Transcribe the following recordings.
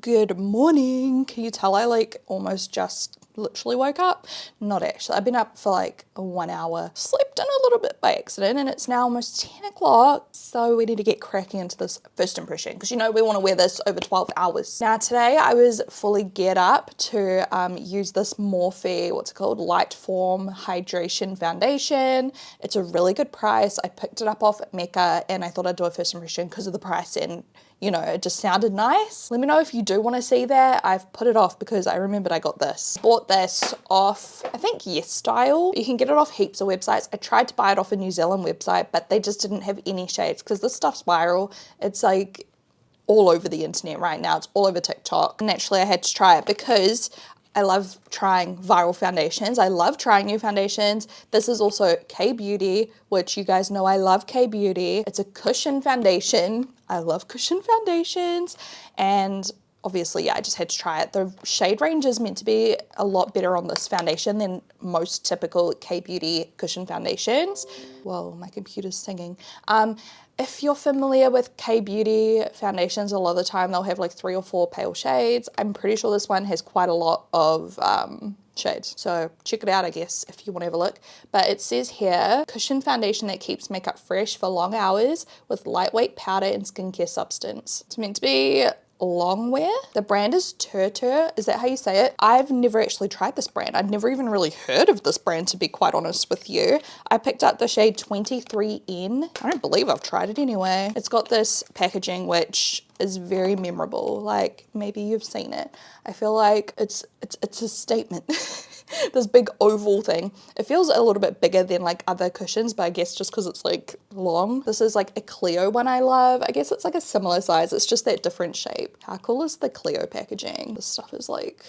Good morning. Can you tell I like almost just literally woke up? Not actually. I've been up for like 1 hour. Slept in a little bit by accident and it's now almost 10 o'clock. So we need to get cracking into this first impression because you know we want to wear this over 12 hours. Now today I was fully geared up to use this Morphe, what's it called? Light Form Hydration Foundation. It's a really good price. I picked it up off Mecca and I thought I'd do a first impression because of the price and you know, it just sounded nice. Let me know if you do want to see that. I've put it off because I remembered I got this. Bought this off, I think Yes Style. You can get it off heaps of websites. I tried to buy it off a New Zealand website, but they just didn't have any shades because this stuff's viral. It's like all over the internet right now. It's all over TikTok. Naturally, I had to try it because I love trying viral foundations. I love trying new foundations. This is also K-Beauty, which you guys know I love K-Beauty. It's a cushion foundation. I love cushion foundations. And obviously, yeah, I just had to try it. The shade range is meant to be a lot better on this foundation than most typical K-Beauty cushion foundations. Whoa, my computer's singing. If you're familiar with K-Beauty foundations, a lot of the time they'll have like 3 or 4 pale shades. I'm pretty sure this one has quite a lot of shades. So check it out, I guess, if you want to have a look. But it says here, cushion foundation that keeps makeup fresh for long hours with lightweight powder and skincare substance. It's meant to be long wear. The brand is Tir Tir. Is that how you say it? I've never actually tried this brand. I'd never even really heard of this brand, to be quite honest with you. I picked up the shade 23N. I don't believe I've tried it anyway. It's got this packaging which is very memorable. Like maybe you've seen it. I feel like it's a statement. This big oval thing. It feels a little bit bigger than like other cushions, but I guess just because it's like long. This is like a Clio one I love. I guess it's like a similar size. It's just that different shape. How cool is the Clio packaging? This stuff is like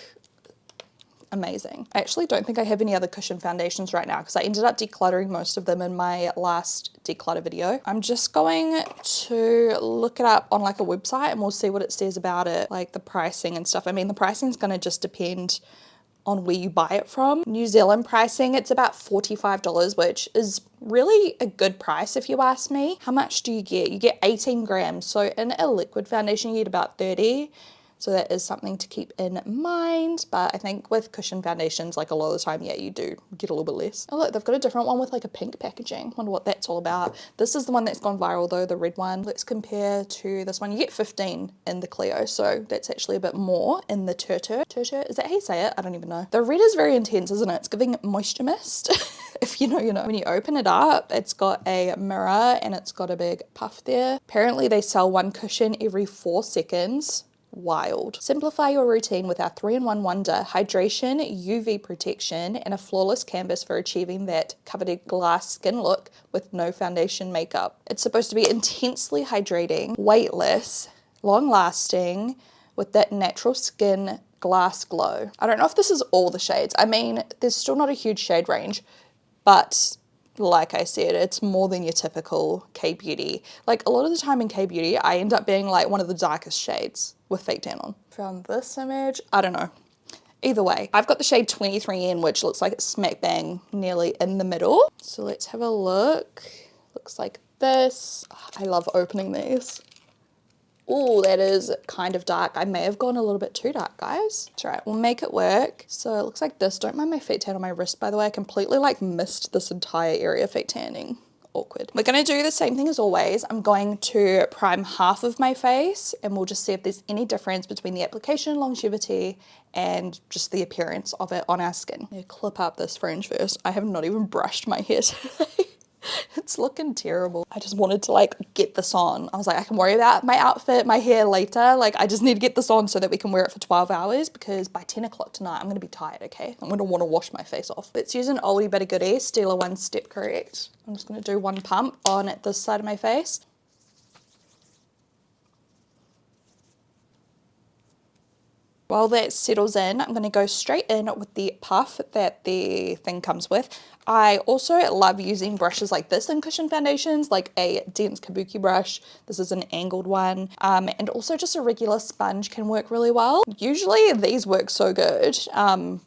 amazing. I actually don't think I have any other cushion foundations right now because I ended up decluttering most of them in my last declutter video. I'm just going to look it up on like a website and we'll see what it says about it, like the pricing and stuff. I mean, the pricing is going to just depend on where you buy it from. New Zealand pricing, it's about $45, which is really a good price if you ask me. How much do you get? You get 18 grams. So in a liquid foundation, you get about 30. So that is something to keep in mind. But I think with cushion foundations, like a lot of the time, yeah, you do get a little bit less. Oh look, they've got a different one with like a pink packaging. Wonder what that's all about. This is the one that's gone viral though, the red one. Let's compare to this one. You get 15 in the Clio, so that's actually a bit more in the Tir Tir. Tir Tir, is that how you say it? I don't even know. The red is very intense, isn't it? It's giving moisture mist. If you know, you know. When you open it up, it's got a mirror and it's got a big puff there. Apparently they sell one cushion every 4 seconds. Wild. Simplify your routine with our 3-in-1 wonder: hydration, UV protection, and a flawless canvas for achieving that coveted glass skin look with no foundation makeup. It's supposed to be intensely hydrating, weightless, long lasting, with that natural skin glass glow. I don't know if this is all the shades. I mean, there's still not a huge shade range, but like I said, it's more than your typical K-Beauty. Like a lot of the time in K-Beauty, I end up being like one of the darkest shades with fake tan on. From this image, I don't know. Either way, I've got the shade 23N, which looks like it's smack bang nearly in the middle. So let's have a look. Looks like this. Oh, I love opening these. Oh, that is kind of dark. I may have gone a little bit too dark, guys. It's all right, we'll make it work. So it looks like this. Don't mind my fake tan on my wrist, by the way. I completely like missed this entire area fake tanning. Awkward. We're gonna do the same thing as always. I'm going to prime half of my face and we'll just see if there's any difference between the application longevity and just the appearance of it on our skin. I'm gonna clip up this fringe first. I have not even brushed my hair today. It's looking terrible. I just wanted to like get this on. I was like, I can worry about my outfit, my hair later. Like I just need to get this on so that we can wear it for 12 hours because by 10 o'clock tonight, I'm gonna be tired, okay? I'm gonna wanna wash my face off. Let's use an oldie but a goodie, Stila One Step Correct. I'm just gonna do one pump on this side of my face. While that settles in, I'm going to go straight in with the puff that the thing comes with. I also love using brushes like this in cushion foundations, like a dense kabuki brush. This is an angled one. And also just a regular sponge can work really well. Usually these work so good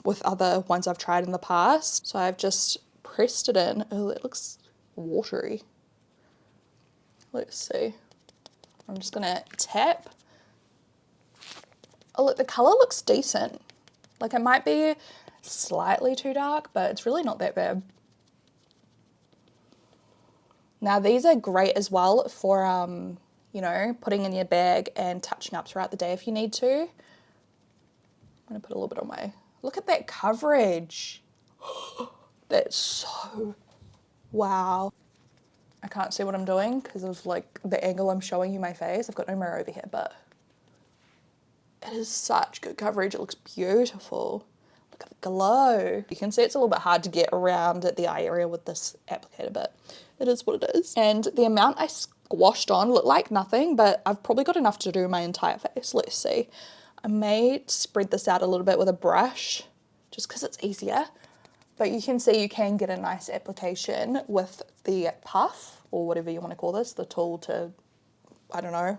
with other ones I've tried in the past. So I've just pressed it in. Oh, it looks watery. Let's see. I'm just going to tap. Oh look, the color looks decent. Like it might be slightly too dark, but it's really not that bad. Now these are great as well for, you know, putting in your bag and touching up throughout the day if you need to. I'm gonna put a little bit on my, look at that coverage. That's so, wow. I can't see what I'm doing because of like the angle I'm showing you my face. I've got no mirror over here, but it is such good coverage. It looks beautiful. Look at the glow. You can see it's a little bit hard to get around at the eye area with this applicator, but it is what it is. And the amount I squashed on looked like nothing, but I've probably got enough to do my entire face. Let's see. I may spread this out a little bit with a brush just because it's easier. But you can see you can get a nice application with the puff or whatever you want to call this, the tool to, I don't know,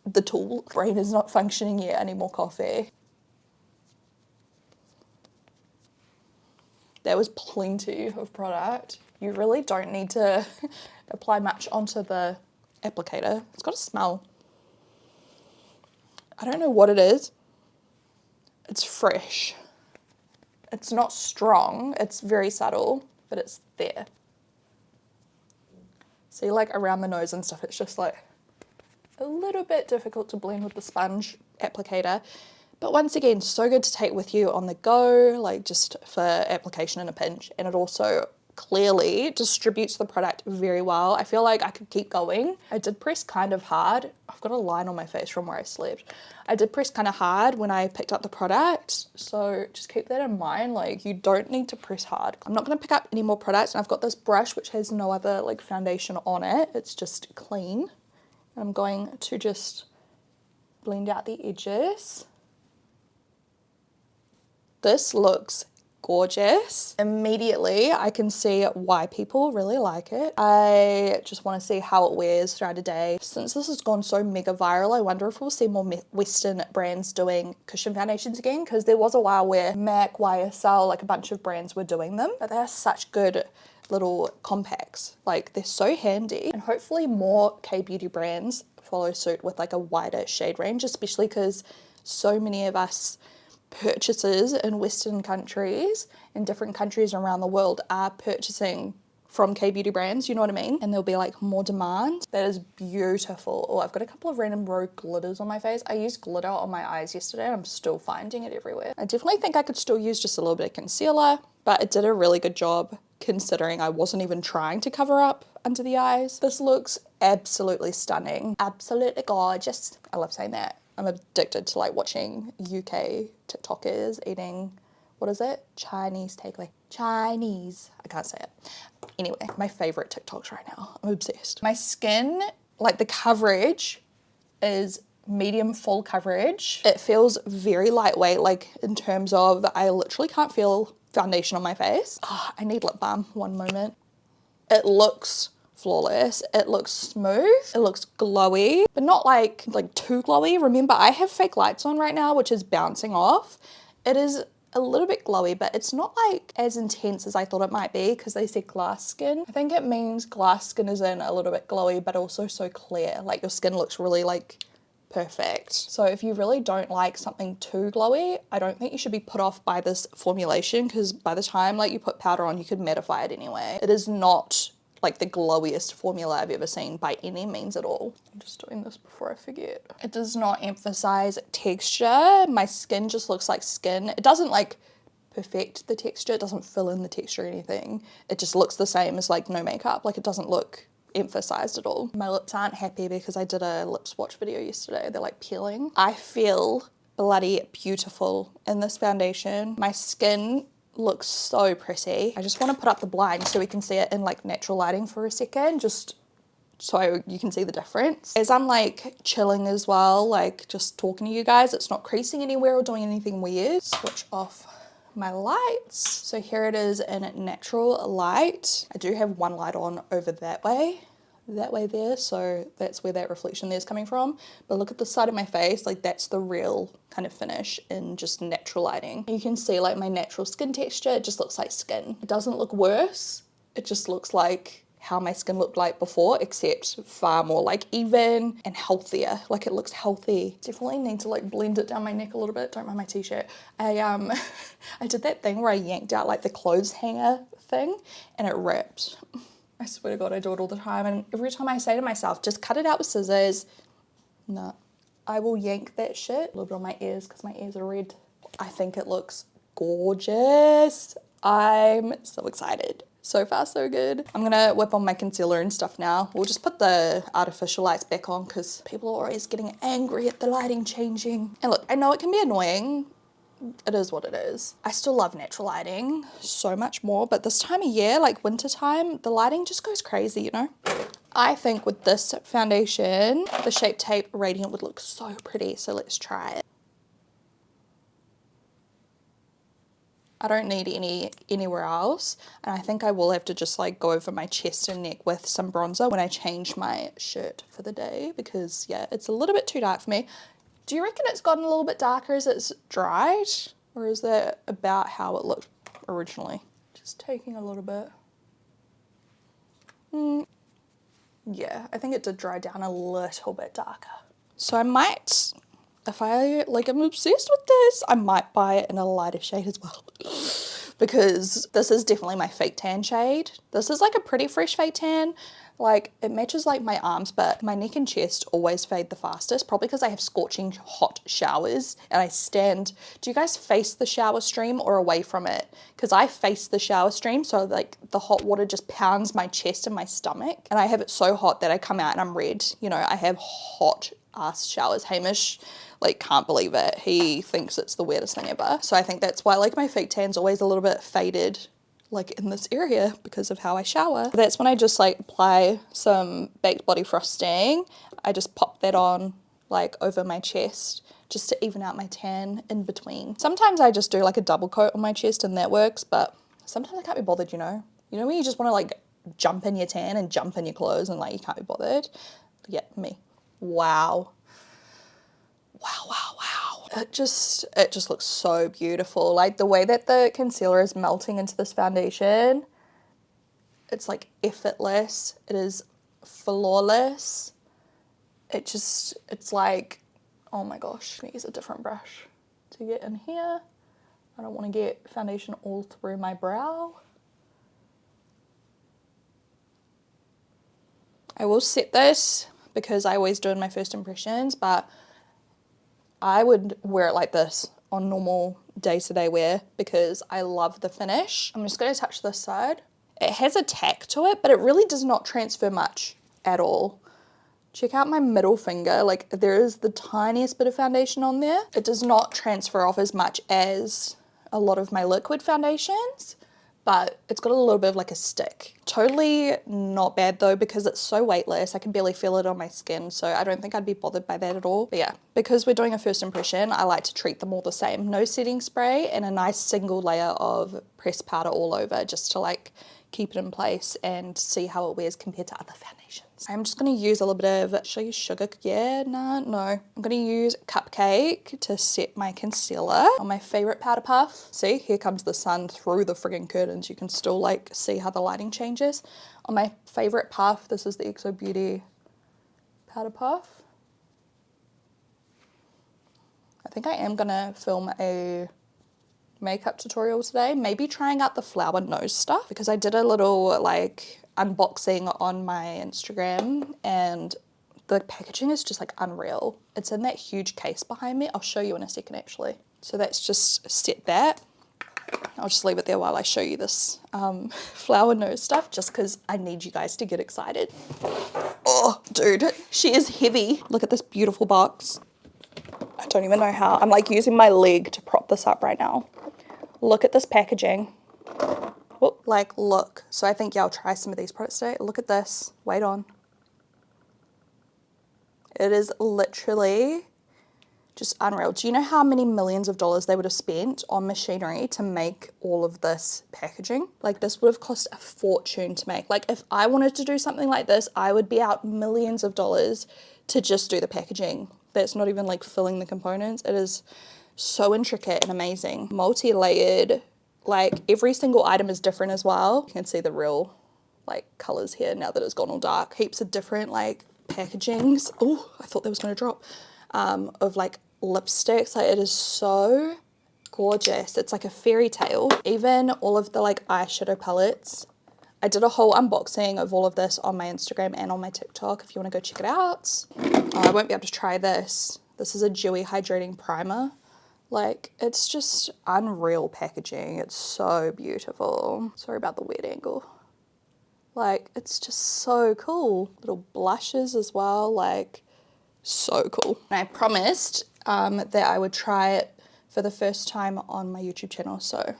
the tool. Brain is not functioning yet, I need more coffee. There was plenty of product. You really don't need to apply much onto the applicator. It's got a smell. I don't know what it is. It's fresh. It's not strong, it's very subtle, but it's there. See, like around the nose and stuff, it's just like a little bit difficult to blend with the sponge applicator. But once again, so good to take with you on the go, like just for application in a pinch. And it also clearly distributes the product very well. I feel like I could keep going. I did press kind of hard. I've got a line on my face from where I slept. I did press kind of hard when I picked up the product. So just keep that in mind. Like you don't need to press hard. I'm not going to pick up any more products. And I've got this brush which has no other like foundation on it. It's just clean. And I'm going to just blend out the edges. This looks gorgeous. Immediately, I can see why people really like it. I just want to see how it wears throughout the day. Since this has gone so mega viral, I wonder if we'll see more Western brands doing cushion foundations again, because there was a while where MAC, YSL, like a bunch of brands were doing them, but they're such good little compacts. Like they're so handy, and hopefully more K-beauty brands follow suit with like a wider shade range, especially because so many of us purchases in Western countries, in different countries around the world, are purchasing from K-beauty brands, you know what I mean? And there'll be like more demand. That is beautiful. Oh, I've got a couple of random rogue glitters on my face. I used glitter on my eyes yesterday and I'm still finding it everywhere. I definitely think I could still use just a little bit of concealer, but it did a really good job considering I wasn't even trying to cover up under the eyes. This looks absolutely stunning. Absolutely gorgeous. I love saying that. I'm addicted to like watching UK TikTokers eating, what is it? Chinese takeaway. Chinese. I can't say it. Anyway, my favorite TikToks right now. I'm obsessed. My skin, like the coverage is medium full coverage. It feels very lightweight, like in terms of I literally can't feel foundation on my face. Oh, I need lip balm. One moment. It looks flawless. It looks smooth. It looks glowy, but not like too glowy. Remember, I have fake lights on right now, which is bouncing off. It is a little bit glowy, but it's not like as intense as I thought it might be because they said glass skin. I think it means glass skin is in a little bit glowy, but also so clear. Like your skin looks really like perfect. So if you really don't like something too glowy, I don't think you should be put off by this formulation because by the time like you put powder on, you could mattify it anyway. It is not like the glowiest formula I've ever seen by any means at all. I'm just doing this before I forget. It does not emphasize texture. My skin just looks like skin. It doesn't like perfect the texture. It doesn't fill in the texture or anything. It just looks the same as like no makeup. Like it doesn't look emphasized at all. My lips aren't happy because I did a lip swatch video yesterday. They're like peeling. I feel bloody beautiful in this foundation. My skin looks so pretty. I just want to put up the blind so we can see it in like natural lighting for a second, just so you can see the difference. As I'm like chilling as well, like just talking to you guys, it's not creasing anywhere or doing anything weird. Switch off my lights. So here it is in natural light. I do have one light on over that way there, so that's where that reflection there is coming from. But look at the side of my face, like that's the real kind of finish in just natural lighting. You can see like my natural skin texture, it just looks like skin. It doesn't look worse, it just looks like how my skin looked like before, except far more like even and healthier. Like it looks healthy. Definitely need to like blend it down my neck a little bit. Don't mind my t-shirt. I I did that thing where I yanked out like the clothes hanger thing and it ripped. I swear to God, I do it all the time. And every time I say to myself, just cut it out with scissors. No, I will yank that shit. A little bit on my ears because my ears are red. I think it looks gorgeous. I'm so excited. So far, so good. I'm gonna whip on my concealer and stuff now. We'll just put the artificial lights back on because people are always getting angry at the lighting changing. And look, I know it can be annoying. It is what it is. I still love natural lighting so much more, but this time of year, like winter time, the lighting just goes crazy, you know? I think with this foundation, the Shape Tape Radiant would look so pretty, so let's try it. I don't need anywhere else, and I think I will have to just like go over my chest and neck with some bronzer when I change my shirt for the day, because yeah, it's a little bit too dark for me. Do you reckon it's gotten a little bit darker as it's dried, or is that about how it looked originally? Just taking a little bit. Yeah, I think it did dry down a little bit darker. So I might, if I like, I'm obsessed with this, I might buy it in a lighter shade as well. Because this is definitely my fake tan shade. This is like a pretty fresh fake tan. Like it matches like my arms, but my neck and chest always fade the fastest, probably because I have scorching hot showers and I stand. Do you guys face the shower stream or away from it? Because I face the shower stream, so like the hot water just pounds my chest and my stomach, and I have it so hot that I come out and I'm red. You know, I have hot ass showers. Hamish like can't believe it. He thinks it's the weirdest thing ever. So I think that's why like my fake tan's always a little bit faded like in this area because of how I shower. That's when I just like apply some baked body frosting. I just pop that on like over my chest just to even out my tan in between. Sometimes I just do like a double coat on my chest and that works, but sometimes I can't be bothered, you know? You know when you just want to like jump in your tan and jump in your clothes and like you can't be bothered? Yeah, me. Wow. Wow, wow, wow. It just looks so beautiful. Like the way that the concealer is melting into this foundation, it's like effortless. It is flawless. It's like, oh my gosh, let me use a different brush to get in here. I don't want to get foundation all through my brow. I will set this because I always do in my first impressions, but I would wear it like this on normal day-to-day wear because I love the finish. I'm just going to touch this side. It has a tack to it, but it really does not transfer much at all. Check out my middle finger. Like there is the tiniest bit of foundation on there. It does not transfer off as much as a lot of my liquid foundations, but it's got a little bit of like a stick. Totally not bad though because it's so weightless. I can barely feel it on my skin, so I don't think I'd be bothered by that at all. But yeah, because we're doing a first impression, I like to treat them all the same. No setting spray and a nice single layer of pressed powder all over just to like keep it in place and see how it wears compared to other foundations. I'm just going to use a little bit of, should I use sugar? Yeah, no. I'm going to use Cupcake to set my concealer on my favorite powder puff. See, here comes the sun through the friggin' curtains. You can still like see how the lighting changes. On my favorite puff, this is the XO Beauty powder puff. I think I am going to film a makeup tutorial today, maybe trying out the flower nose stuff because I did a little like unboxing on my Instagram and the packaging is just like unreal. It's in that huge case behind me. I'll show you in a second actually. So that's just set that. I'll just leave it there while I show you this flower nose stuff just because I need you guys to get excited. Oh dude, she is heavy. Look at this beautiful box. I don't even know how. I'm like using my leg to prop this up right now. Look at this packaging. Oh, like look. So I think yeah, I'll try some of these products today. Look at this. Wait on. It is literally just unreal. Do you know how many millions of dollars they would have spent on machinery to make all of this packaging? Like this would have cost a fortune to make. Like if I wanted to do something like this, I would be out millions of dollars to just do the packaging. That's not even like filling the components. It is so intricate and amazing. Multi-layered, like every single item is different as well. You can see the real like colors here now that it's gone all dark. Heaps of different like packagings. Oh, I thought that was going to drop. Of like lipsticks. Like it is so gorgeous. It's like a fairy tale. Even all of the like eyeshadow palettes. I did a whole unboxing of all of this on my Instagram and on my TikTok if you want to go check it out. Oh, I won't be able to try this. This is a dewy hydrating primer. Like, it's just unreal packaging. It's so beautiful. Sorry about the weird angle. Like, it's just so cool. Little blushes as well. Like, so cool. And I promised that I would try it for the first time on my YouTube channel. So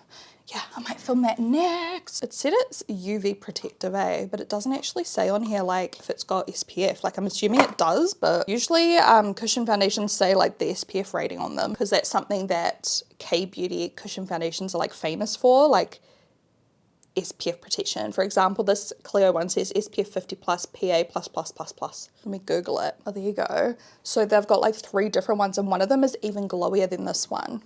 yeah, I might film that next. It said it's UV protective, but it doesn't actually say on here like if it's got SPF. Like I'm assuming it does, but usually cushion foundations say like the SPF rating on them because that's something that K-beauty cushion foundations are like famous for, like SPF protection. For example, this Clio one says SPF 50 plus PA plus plus plus plus. Let me Google it. Oh, there you go. So they've got like 3 different ones and one of them is even glowier than this one.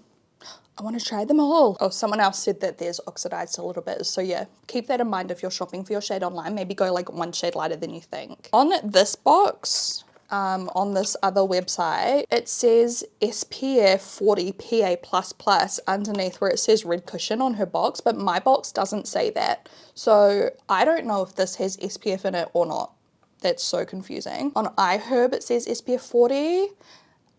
I want to try them all. Oh, someone else said that theirs oxidized a little bit. So yeah, keep that in mind if you're shopping for your shade online. Maybe go like 1 shade lighter than you think. On this box, on this other website, it says SPF 40 PA++ underneath where it says red cushion on her box, but my box doesn't say that. So I don't know if this has SPF in it or not. That's so confusing. On iHerb, it says SPF 40.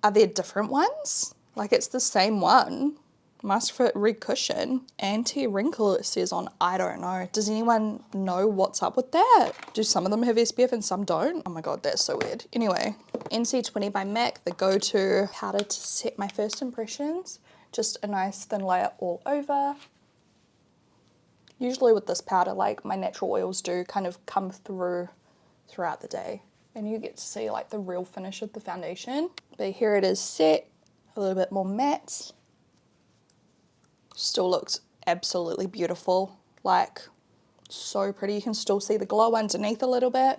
Are there different ones? Like it's the same one. Must fit red cushion. Anti-wrinkle it says on, I don't know. Does anyone know what's up with that? Do some of them have SPF and some don't? Oh my god, that's so weird. Anyway, NC20 by MAC, the go-to powder to set my first impressions. Just a nice thin layer all over. Usually with this powder, like my natural oils do kind of come through throughout the day. And you get to see like the real finish of the foundation. But here it is set, a little bit more matte. Still looks absolutely beautiful, like so pretty. You can still see the glow underneath a little bit.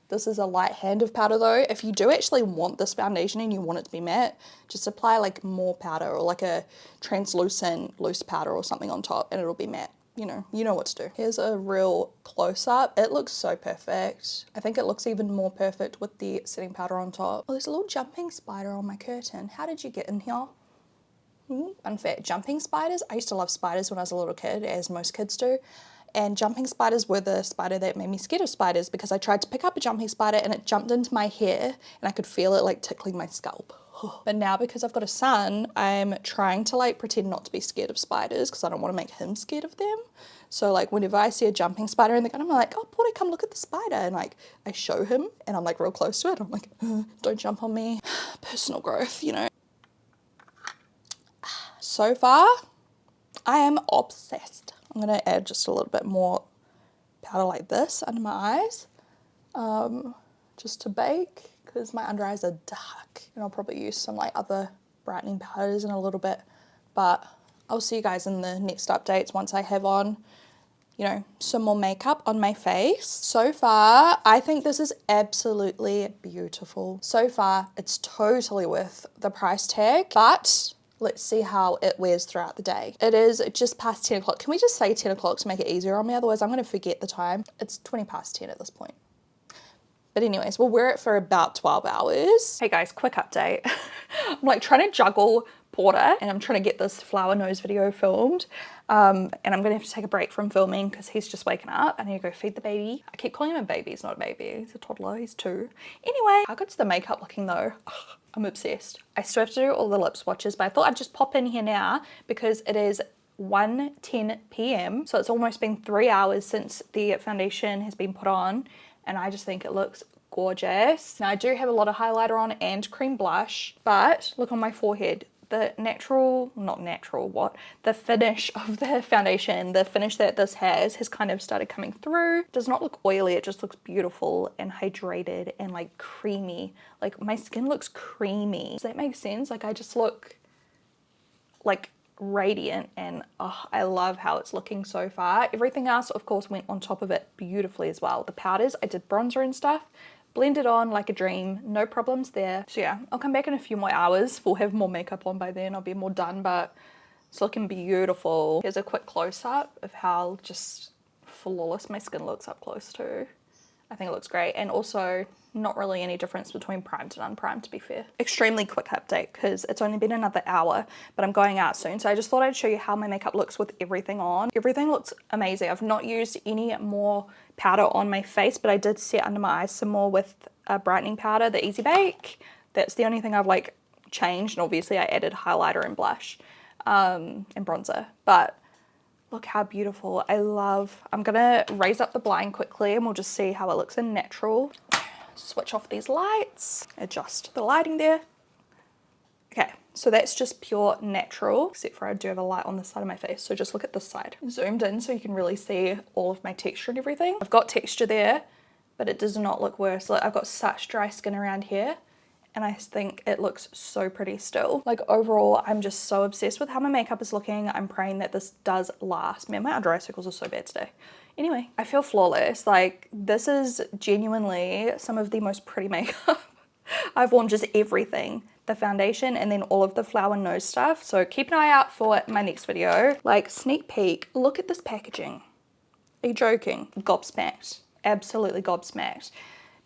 This is a light hand of powder though. If you do actually want this foundation and you want it to be matte, just apply like more powder or like a translucent loose powder or something on top and it'll be matte. You know what to do. Here's a real close-up. It looks so perfect. I think it looks even more perfect with the setting powder on top. Oh, there's a little jumping spider on my curtain. How did you get in here? Fun fact, jumping spiders. I used to love spiders when I was a little kid, as most kids do. And jumping spiders were the spider that made me scared of spiders because I tried to pick up a jumping spider and it jumped into my hair and I could feel it like tickling my scalp. But now because I've got a son, I'm trying to like pretend not to be scared of spiders because I don't want to make him scared of them. So like whenever I see a jumping spider in the garden, I'm like, oh, Porty, come look at the spider. And like I show him and I'm like real close to it. I'm like, don't jump on me. Personal growth, you know. So far, I am obsessed. I'm going to add just a little bit more powder like this under my eyes, just to bake, because my under eyes are dark. And I'll probably use some like other brightening powders in a little bit, but I'll see you guys in the next updates once I have on, you know, some more makeup on my face. So far, I think this is absolutely beautiful. So far, it's totally worth the price tag, but let's see how it wears throughout the day. It is just past 10 o'clock. Can we just say 10 o'clock to make it easier on me? Otherwise, I'm going to forget the time. It's 20 past 10 at this point. But anyways, we'll wear it for about 12 hours. Hey guys, quick update. I'm like trying to juggle Porter and I'm trying to get this flower nose video filmed. And I'm going to have to take a break from filming because he's just waking up. I need to go feed the baby. I keep calling him a baby. He's not a baby. He's a toddler. He's 2. Anyway, how good's the makeup looking though? Ugh, I'm obsessed. I still have to do all the lip swatches, but I thought I'd just pop in here now because it is 1:10 p.m. So it's almost been 3 hours since the foundation has been put on. And I just think it looks gorgeous. Now I do have a lot of highlighter on and cream blush, but look on my forehead. The the finish of the foundation, the finish that this has kind of started coming through. It does not look oily, it just looks beautiful and hydrated and like creamy. Like my skin looks creamy. Does that make sense? Like I just look like radiant and oh, I love how it's looking so far. Everything else of course went on top of it beautifully as well. The powders, I did bronzer and stuff, blended on like a dream, no problems there. So yeah, I'll come back in a few more hours. We'll have more makeup on by then, I'll be more done, but it's looking beautiful. Here's a quick close-up of how just flawless my skin looks up close too. I think it looks great, and also not really any difference between primed and unprimed, to be fair. Extremely quick update because it's only been another hour, but I'm going out soon, so I just thought I'd show you how my makeup looks with everything on. Everything looks amazing. I've not used any more powder on my face, but I did set under my eyes some more with a brightening powder, the Easy Bake. That's the only thing I've like changed, and obviously I added highlighter and blush and bronzer, but look how beautiful. I'm gonna raise up the blind quickly and we'll just see how it looks in natural. Switch off these lights, adjust the lighting there. Okay, so that's just pure natural, except for I do have a light on the side of my face, so just look at this side. Zoomed in so you can really see all of my texture and everything. I've got texture there, but it does not look worse. Like, I've got such dry skin around here, and I think it looks so pretty still. Like, overall, I'm just so obsessed with how my makeup is looking. I'm praying that this does last. Man, my under eye circles are so bad today. Anyway, I feel flawless. Like, this is genuinely some of the most pretty makeup I've worn. Just everything. The foundation and then all of the flower nose stuff. So keep an eye out for my next video. Like, sneak peek, look at this packaging. Are you joking? Gobsmacked. Absolutely gobsmacked.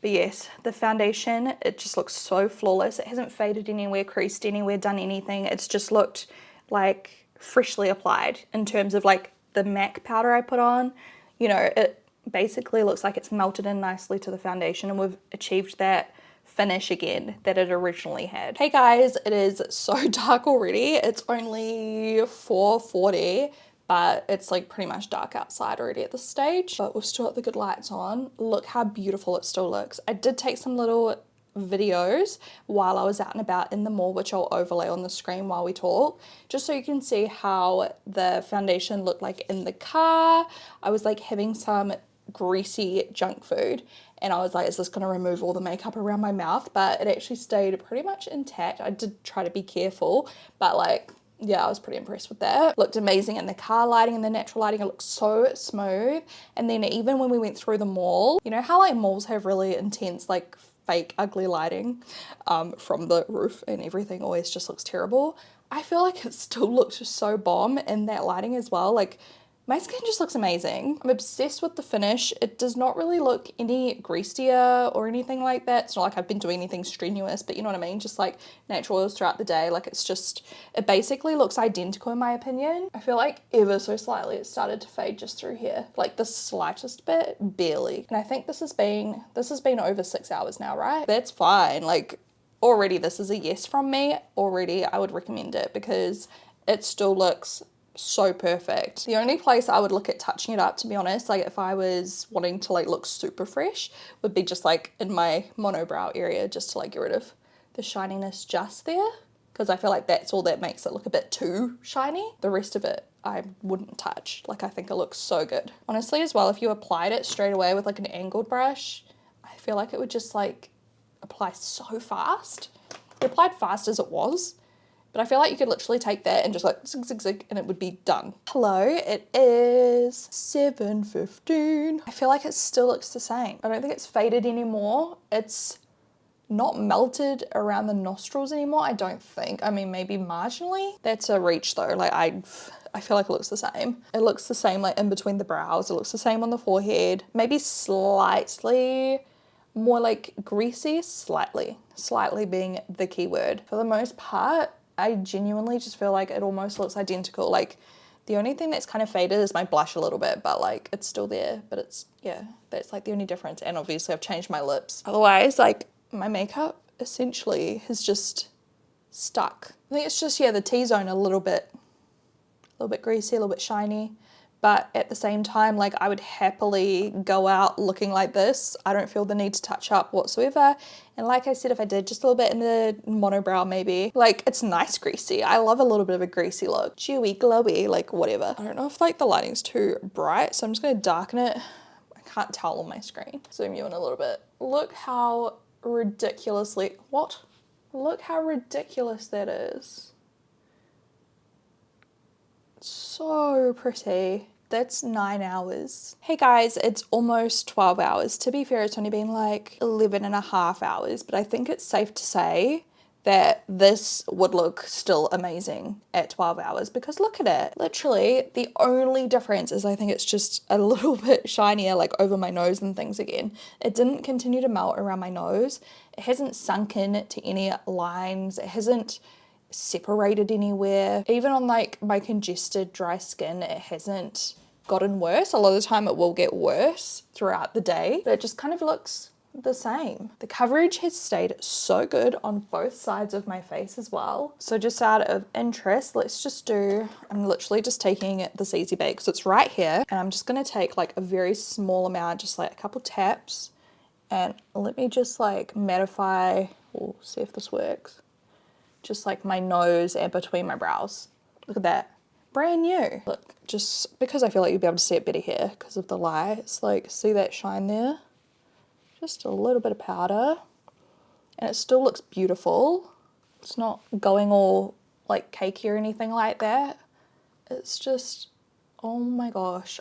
But yes, the foundation, it just looks so flawless. It hasn't faded anywhere, creased anywhere, done anything. It's just looked like freshly applied in terms of like the MAC powder I put on. You know, it basically looks like it's melted in nicely to the foundation, and we've achieved that finish again that it originally had. Hey guys, it is so dark already. It's only 4:40. But it's like pretty much dark outside already at this stage. But we've still got the good lights on. Look how beautiful it still looks. I did take some little videos while I was out and about in the mall, which I'll overlay on the screen while we talk, just so you can see how the foundation looked like in the car. I was like having some greasy junk food, and I was like, is this going to remove all the makeup around my mouth? But it actually stayed pretty much intact. I did try to be careful, but like, yeah, I was pretty impressed with that. Looked amazing in the car lighting and the natural lighting. It looked so smooth. And then even when we went through the mall, you know how like malls have really intense like fake ugly lighting from the roof, and everything always just looks terrible. I feel like it still looks so bomb in that lighting as well. Like, my skin just looks amazing. I'm obsessed with the finish. It does not really look any greasier or anything like that. It's not like I've been doing anything strenuous, but you know what I mean? Just like natural oils throughout the day. Like, it's just, it basically looks identical in my opinion. I feel like ever so slightly it started to fade just through here. Like the slightest bit, barely. And I think this has been over 6 hours now, right? That's fine. Like, already this is a yes from me. Already I would recommend it because it still looks so perfect. The only place I would look at touching it up, to be honest, like if I was wanting to like look super fresh, would be just like in my monobrow area, just to like get rid of the shininess just there, because I feel like that's all that makes it look a bit too shiny. The rest of it I wouldn't touch. Like, I think it looks so good. Honestly as well, if you applied it straight away with like an angled brush, I feel like it would just like apply so fast. It applied fast as it was. But I feel like you could literally take that and just like zig, zig, zig, and it would be done. Hello, it is 7:15. I feel like it still looks the same. I don't think it's faded anymore. It's not melted around the nostrils anymore, I don't think. I mean, maybe marginally. That's a reach though. Like, I feel like it looks the same. It looks the same like in between the brows. It looks the same on the forehead. Maybe slightly more like greasy, slightly being the key word. For the most part, I genuinely just feel like it almost looks identical. Like, the only thing that's kind of faded is my blush a little bit, but like it's still there, but it's, yeah, that's like the only difference. And obviously I've changed my lips. Otherwise, like, my makeup essentially has just stuck. I think it's just, yeah, the T-zone a little bit greasy, a little bit shiny. But at the same time, like, I would happily go out looking like this. I don't feel the need to touch up whatsoever. And like I said, if I did just a little bit in the monobrow maybe, like, it's nice greasy. I love a little bit of a greasy look. Dewy, glowy, like whatever. I don't know if like the lighting's too bright, so I'm just gonna darken it. I can't tell on my screen. Zoom you in a little bit. Look how ridiculously, what? Look how ridiculous that is. So pretty. That's 9 hours. Hey guys, it's almost 12 hours. To be fair, it's only been like 11 and a half hours, but I think it's safe to say that this would look still amazing at 12 hours, because look at it. Literally, the only difference is I think it's just a little bit shinier, like over my nose and things again. It didn't continue to melt around my nose. It hasn't sunk in to any lines. It hasn't separated anywhere. Even on like my congested dry skin, it hasn't gotten worse. A lot of the time it will get worse throughout the day, but it just kind of looks the same. The coverage has stayed so good on both sides of my face as well. So just out of interest, let's just do, I'm literally just taking this Easy Bake because it's right here, and I'm just going to take like a very small amount, just like a couple taps, and let me just like mattify, we'll see if this works, just like my nose and between my brows. Look at that, brand new. Look, just because I feel like you'll be able to see it better here because of the lights, like see that shine there? Just a little bit of powder, and it still looks beautiful. It's not going all like cakey or anything like that. It's just, oh my gosh.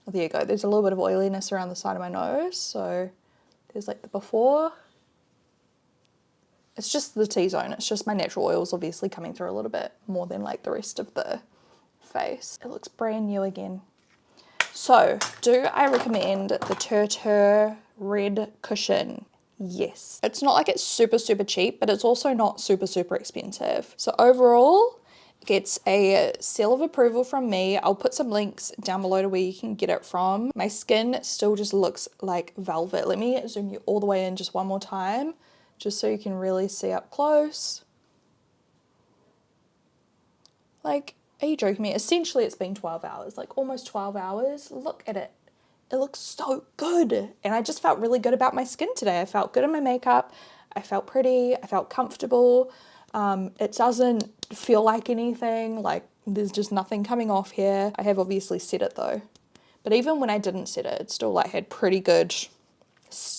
Oh, there you go. There's a little bit of oiliness around the side of my nose. So there's like the before. It's just the T-zone. It's just my natural oils obviously coming through a little bit more than like the rest of the face. It looks brand new again. So, do I recommend the Tir Tir red cushion? Yes. It's not like it's super, super cheap, but it's also not super, super expensive. So overall, it gets a seal of approval from me. I'll put some links down below to where you can get it from. My skin still just looks like velvet. Let me zoom you all the way in just one more time, just so you can really see up close. Like, are you joking me? Essentially, it's been 12 hours, like almost 12 hours. Look at it. It looks so good. And I just felt really good about my skin today. I felt good in my makeup. I felt pretty. I felt comfortable. It doesn't feel like anything. Like, there's just nothing coming off here. I have obviously set it though. But even when I didn't set it, it still like had pretty good,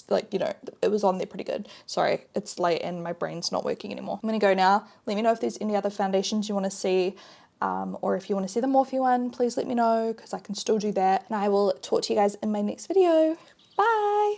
like, you know, it was on there pretty good. Sorry, it's late and my brain's not working anymore. I'm gonna go now. Let me know if there's any other foundations you want to see, or if you want to see the Morphe one, please let me know because I can still do that. And I will talk to you guys in my next video. Bye.